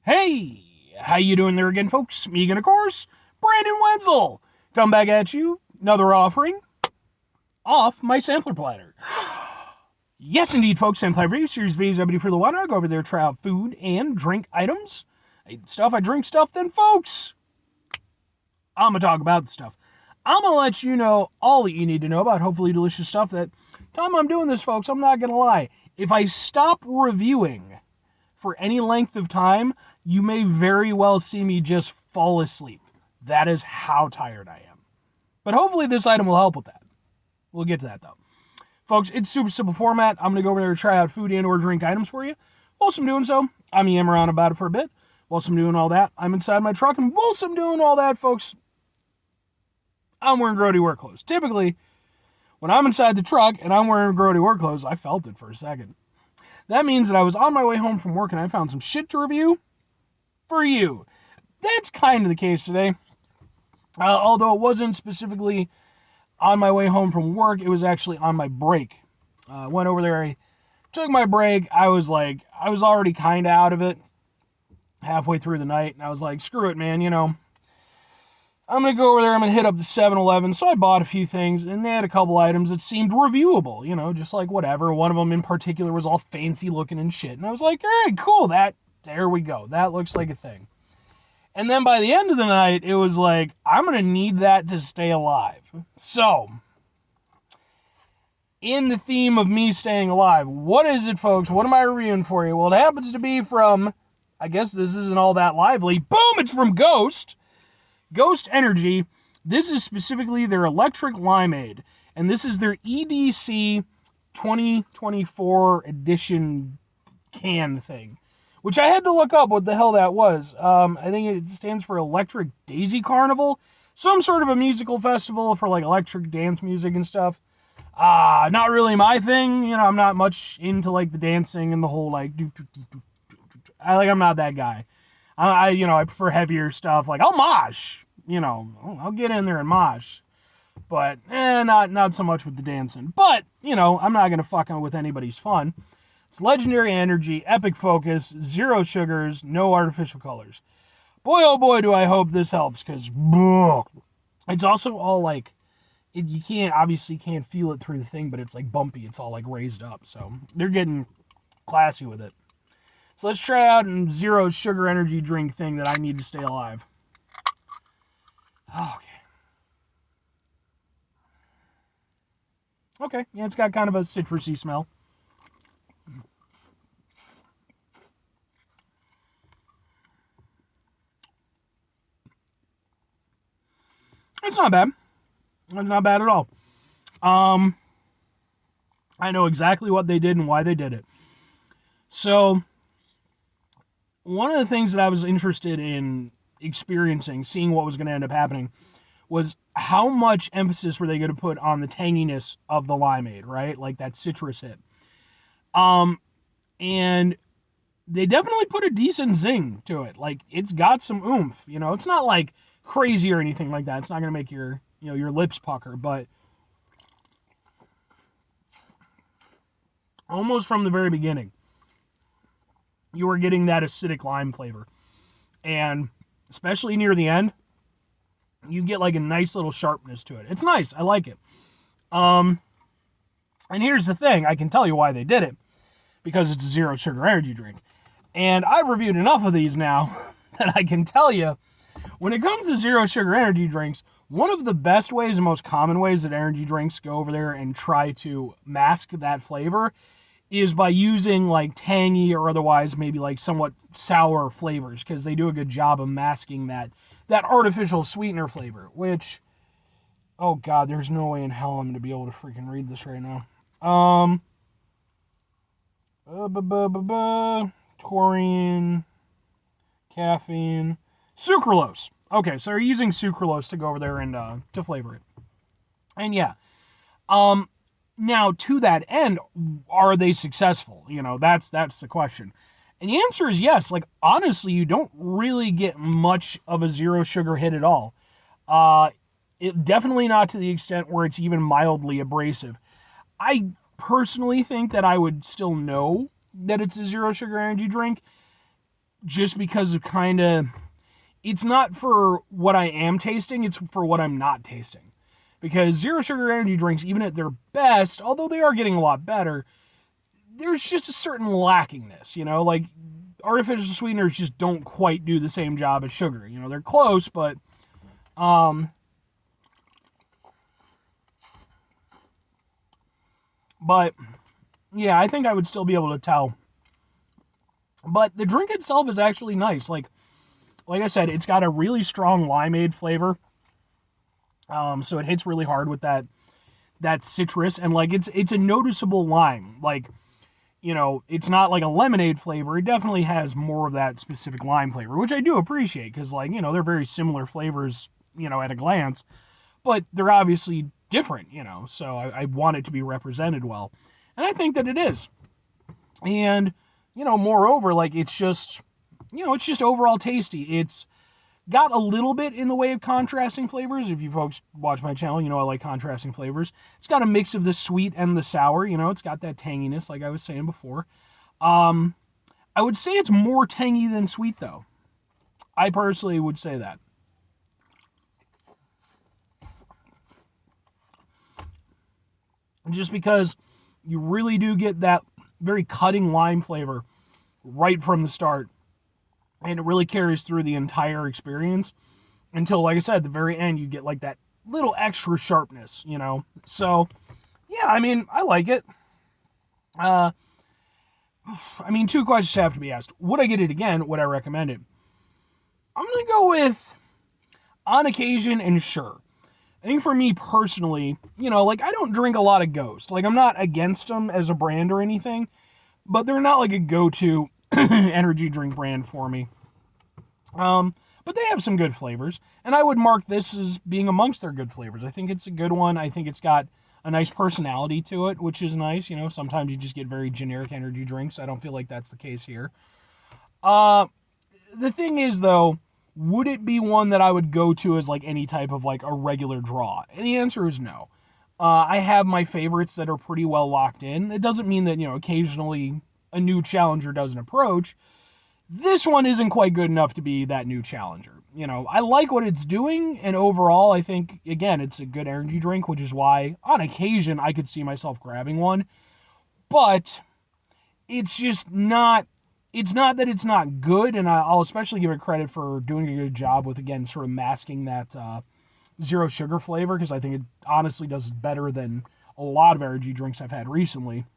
Hey, how you doing there again, folks? Me again, of course, Brandon Wenzel. Come back at you, another offering off my sampler platter. Yes, indeed, folks, sampler review series videos I do for the one. I go over there, try out food and drink items. I eat stuff, I drink stuff, then, folks, I'm gonna talk about the stuff. I'm gonna let you know all that you need to know about hopefully delicious stuff. That time I'm doing this, folks, I'm not gonna lie. If I stop reviewing for any length of time, you may very well see me just fall asleep. That is how tired I am. But hopefully this item will help with that. We'll get to that though. Folks, it's super simple format. I'm going to go over there and try out food and or drink items for you. Whilst I'm doing so, I'm yammering around about it for a bit. Whilst I'm doing all that, I'm inside my truck. And whilst I'm doing all that, folks, I'm wearing grody work clothes. Typically, when I'm inside the truck and I'm wearing grody work clothes, I felt it for a second. That means that I was on my way home from work and I found some shit to review for you. That's kind of the case today. Although it wasn't specifically on my way home from work, it was actually on my break. Went over there, I took my break. I was already kind of out of it halfway through the night. And I was like, screw it, man, I'm going to go over there, I'm going to hit up the 7-Eleven. So I bought a few things, and they had a couple items that seemed reviewable, just like whatever. One of them in particular was all fancy looking and shit. And I was like, all right, cool, there we go. That looks like a thing. And then by the end of the night, it was like, I'm going to need that to stay alive. So, in the theme of me staying alive, what is it, folks? What am I reviewing for you? Well, it happens to be from, I guess this isn't all that lively. Boom, it's from Ghost Energy. This is specifically their electric limeade, and this is their EDC 2024 edition can thing, which I had to look up what the hell that was. I think it stands for Electric Daisy Carnival, some sort of a musical festival for like electric dance music and stuff. Not really my thing. I'm not much into like the dancing and the whole like I'm not that guy. I prefer heavier stuff. Like I'll mosh, I'll get in there and mosh, but not so much with the dancing. But I'm not gonna fuck with anybody's fun. It's legendary energy, epic focus, zero sugars, no artificial colors. Boy, oh boy, do I hope this helps, because it's also all like, you can't feel it through the thing, but it's like bumpy. It's all like raised up. So they're getting classy with it. So let's try out a zero sugar energy drink thing that I need to stay alive. Okay, yeah, it's got kind of a citrusy smell. It's not bad. It's not bad at all. I know exactly what they did and why they did it. So, one of the things that I was interested in experiencing, seeing what was going to end up happening, was how much emphasis were they going to put on the tanginess of the limeade, right? Like that citrus hit. And they definitely put a decent zing to it. Like, it's got some oomph, It's not like crazy or anything like that. It's not going to make your lips pucker, but almost from the very beginning, you were getting that acidic lime flavor. And especially near the end, you get like a nice little sharpness to it. It's nice. I like it. And here's the thing. I can tell you why they did it. Because it's a zero sugar energy drink. And I've reviewed enough of these now that I can tell you, when it comes to zero sugar energy drinks, one of the best ways and most common ways that energy drinks go over there and try to mask that flavor is by using like tangy or otherwise maybe like somewhat sour flavors, because they do a good job of masking that artificial sweetener flavor, which, oh god, there's no way in hell I'm going to be able to freaking read this right now. Taurine, caffeine, sucralose. Okay, so they're using sucralose to go over there and to flavor it. And yeah, now to that end, are they successful? That's the question. And the answer is yes. Like, honestly, you don't really get much of a zero sugar hit at all. It definitely not to the extent where it's even mildly abrasive. I personally think that I would still know that it's a zero sugar energy drink just because of kind of, it's not for what I am tasting, it's for what I'm not tasting. Because zero sugar energy drinks, even at their best, although they are getting a lot better, there's just a certain lackingness, like artificial sweeteners just don't quite do the same job as sugar. They're close, but um but yeah, I think I would still be able to tell. But the drink itself is actually nice. Like I said, it's got a really strong limeade flavor. So it hits really hard with that citrus, and like it's a noticeable lime. Like, it's not like a lemonade flavor. It definitely has more of that specific lime flavor, which I do appreciate because, like, they're very similar flavors, at a glance, but they're obviously different, so I want it to be represented well. And I think that it is. And, moreover, like, it's just overall tasty. It's got a little bit in the way of contrasting flavors. If you folks watch my channel, I like contrasting flavors. It's got a mix of the sweet and the sour. It's got that tanginess, like I was saying before. I would say it's more tangy than sweet, though. I personally would say that. Just because you really do get that very cutting lime flavor right from the start. And it really carries through the entire experience until, like I said, at the very end, you get like that little extra sharpness, So, yeah, I mean, I like it. Two questions have to be asked. Would I get it again? Would I recommend it? I'm going to go with on occasion and sure. I think for me personally, like, I don't drink a lot of Ghost. Like, I'm not against them as a brand or anything, but they're not like a go-to energy drink brand for me. But they have some good flavors, and I would mark this as being amongst their good flavors. I think it's a good one. I think it's got a nice personality to it, which is nice. Sometimes you just get very generic energy drinks. I don't feel like that's the case here. The thing is, though, would it be one that I would go to as like any type of like a regular draw? And the answer is no. I have my favorites that are pretty well locked in. It doesn't mean that, occasionally a new challenger doesn't approach. This one isn't quite good enough to be that new challenger. I like what it's doing, and overall, I think, again, it's a good energy drink, which is why, on occasion, I could see myself grabbing one. But it's just not, it's not that it's not good, and I'll especially give it credit for doing a good job with, again, sort of masking that zero sugar flavor, because I think it honestly does better than a lot of energy drinks I've had recently.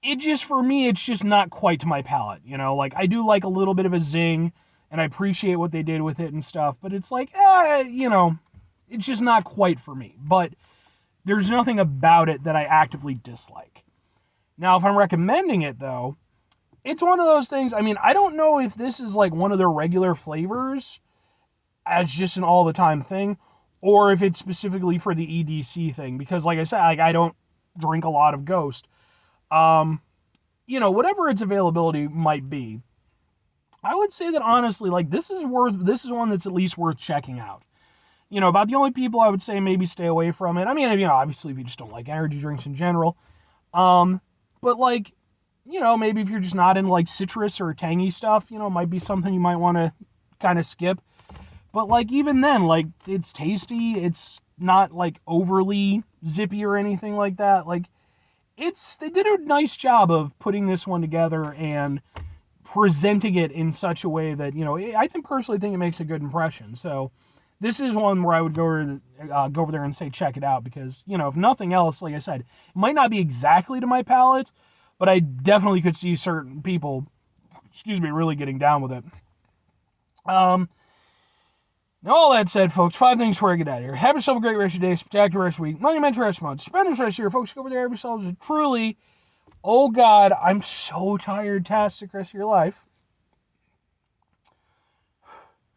It just, for me, it's just not quite to my palate, like, I do like a little bit of a zing, and I appreciate what they did with it and stuff, but it's like, it's just not quite for me, but there's nothing about it that I actively dislike. Now, if I'm recommending it, though, it's one of those things, I don't know if this is, like, one of their regular flavors as just an all-the-time thing, or if it's specifically for the EDC thing, because, like I said, like, I don't drink a lot of Ghost. Whatever its availability might be, I would say that honestly, like, this is one that's at least worth checking out. About the only people I would say maybe stay away from it. Obviously if you just don't like energy drinks in general. But like, maybe if you're just not in like citrus or tangy stuff, it might be something you might want to kind of skip. But like, even then, like, it's tasty. It's not like overly zippy or anything like that. Like, they did a nice job of putting this one together and presenting it in such a way that, I personally think it makes a good impression. So this is one where I would go over there and say check it out, because, if nothing else, like I said, it might not be exactly to my palate, but I definitely could see certain people, really getting down with it. Now, all that said, folks, 5 things before I get out of here. Have yourself a great rest of your day, spectacular rest of your week, monumental rest of your month. Spend this rest of your year, folks. Go over there, have yourselves a truly, oh God, I'm so tired-tastic rest of your life.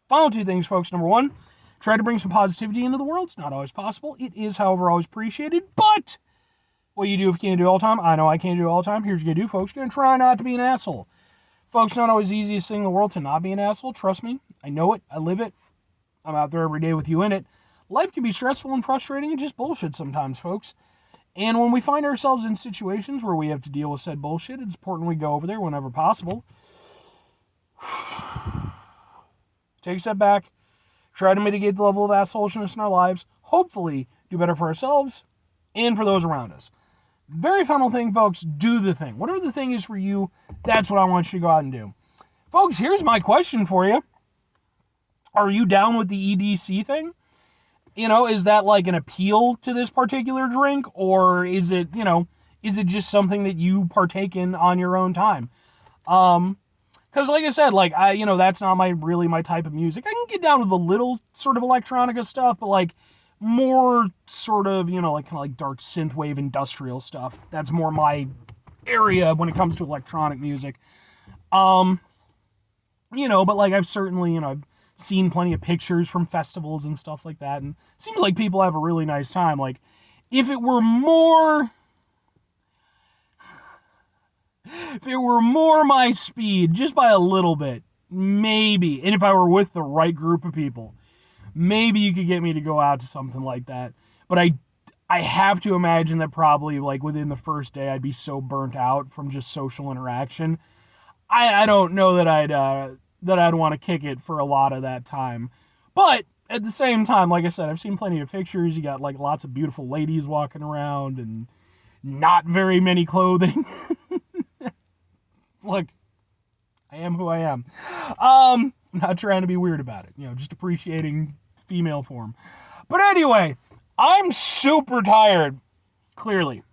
Final 2 things, folks. Number 1, try to bring some positivity into the world. It's not always possible. It is, however, always appreciated. But what you do if you can't do it all the time, I know I can't do it all the time. Here's what you're going to do, folks. You're going to try not to be an asshole. Folks, not always the easiest thing in the world to not be an asshole. Trust me. I know it. I live it. I'm out there every day with you in it. Life can be stressful and frustrating and just bullshit sometimes, folks. And when we find ourselves in situations where we have to deal with said bullshit, it's important we go over there whenever possible. Take a step back, try to mitigate the level of assholishness in our lives, hopefully do better for ourselves and for those around us. Very final thing, folks, do the thing. Whatever the thing is for you, that's what I want you to go out and do. Folks, here's my question for you. Are you down with the EDC thing? You know, is that like an appeal to this particular drink, or is it, you know, is it just something that you partake in on your own time? Because like I said, like that's not really my type of music. I can get down with a little sort of electronica stuff, but like more sort of, like kind of like dark synthwave industrial stuff. That's more my area when it comes to electronic music. But like I've certainly, I've seen plenty of pictures from festivals and stuff like that, and it seems like people have a really nice time. Like, if it were more my speed, just by a little bit, maybe, and if I were with the right group of people, maybe you could get me to go out to something like that. But I have to imagine that probably, like, within the first day, I'd be so burnt out from just social interaction. I don't know that I'd want to kick it for a lot of that time. But at the same time, like I said, I've seen plenty of pictures. You got like lots of beautiful ladies walking around and not very many clothing. Look, I am who I am. I'm not trying to be weird about it. Just appreciating female form. But anyway, I'm super tired, clearly.